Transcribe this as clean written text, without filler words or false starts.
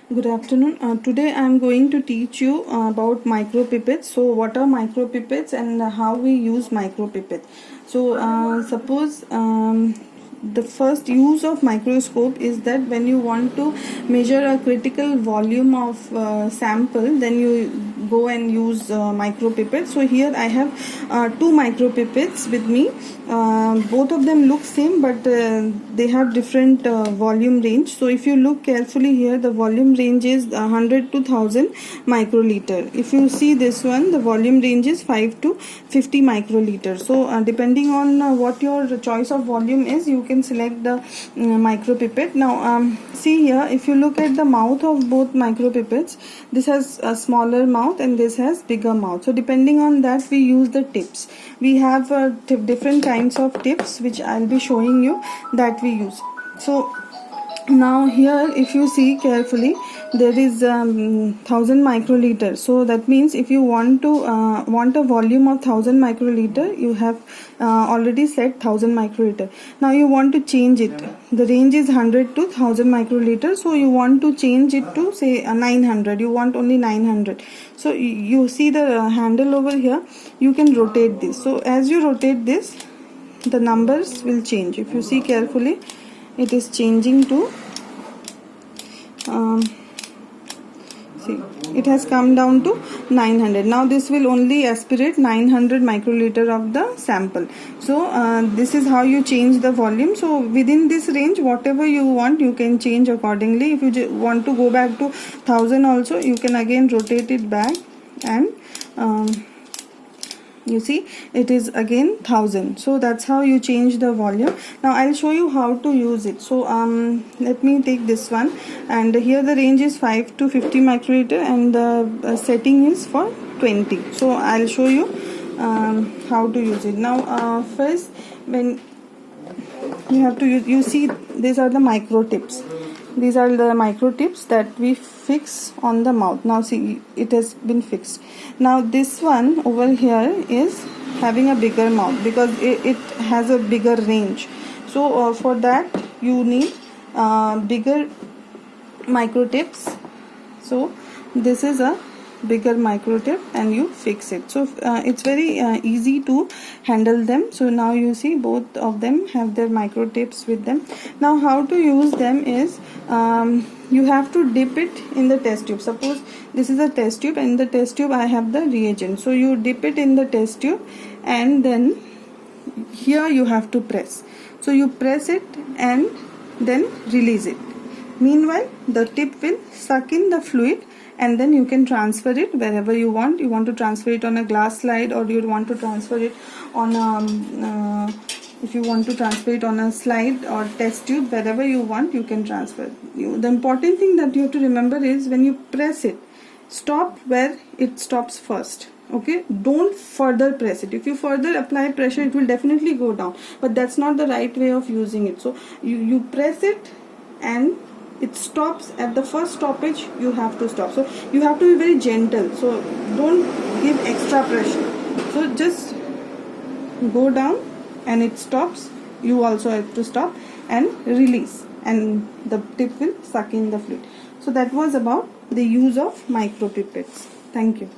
Good afternoon. Today I am going to teach you about micropipettes. So what are micropipettes and how we use micropipette. So suppose the first use of microscope is that when you want to measure a critical volume of sample, then you go and use micropipette. So here I have two micropipettes with me. Both of them look same, but they have different volume range. So if you look carefully here, the volume range is 100 to 1000 microliter. If you see this one, the volume range is 5 to 50 microliter. So depending on what your choice of volume is, you can select the micropipette. Now see here, if you look at the mouth of both micropipettes, this has a smaller mouth and this has bigger mouth. So depending on that, we use the tips. We have different kinds of tips which I'll be showing you that we use. So now here, if you see carefully, there is 1000 microliter. So that means if you want to want a volume of 1000 microliter, you have already set 1000 microliter. Now you want to change it. The range is 100 to 1000 microliter. So you want to change it to say 900. You want only 900. So you see the handle over here. You can rotate this. So as you rotate this, the numbers will change. If you see carefully, it is changing to see, it has come down to 900. Now this will only aspirate 900 microliter of the sample. So this is how you change the volume. So within this range, whatever you want, you can change accordingly. If you want to go back to 1000 also, you can again rotate it back, and you see it is again 1000. So that's how you change the volume. Now I'll show you how to use it. So let me take this one, and here the range is 5 to 50 microliter and the setting is for 20. So I'll show you how to use it. Now first, when you have to use, you see these are the micro tips. These are the micro tips that we fix on the mouth. Now see, it has been fixed. Now this one over here is having a bigger mouth because it has a bigger range. So for that you need bigger micro tips. So this is a bigger micro tip and you fix it. So it's very easy to handle them. So now you see both of them have their micro tips with them. Now how to use them is you have to dip it in the test tube. Suppose this is a test tube, and in the test tube I have the reagent. So you dip it in the test tube, and then here you have to press. So you press it and then release it. Meanwhile the tip will suck in the fluid, and then you can transfer it wherever you want. You want to transfer it on a glass slide, or you want to transfer it on a if you want to transfer it on a slide or test tube, wherever you want, you can transfer. The important thing that you have to remember is when you press it, stop where it stops first. Okay, don't further press it. If you further apply pressure, it will definitely go down, but that's not the right way of using it. So you press it and it stops at the first stoppage. You have to stop. So you have to be very gentle. So don't give extra pressure. So just go down and it stops. You also have to stop and release, and the tip will suck in the fluid. So that was about the use of micropipettes. Thank you.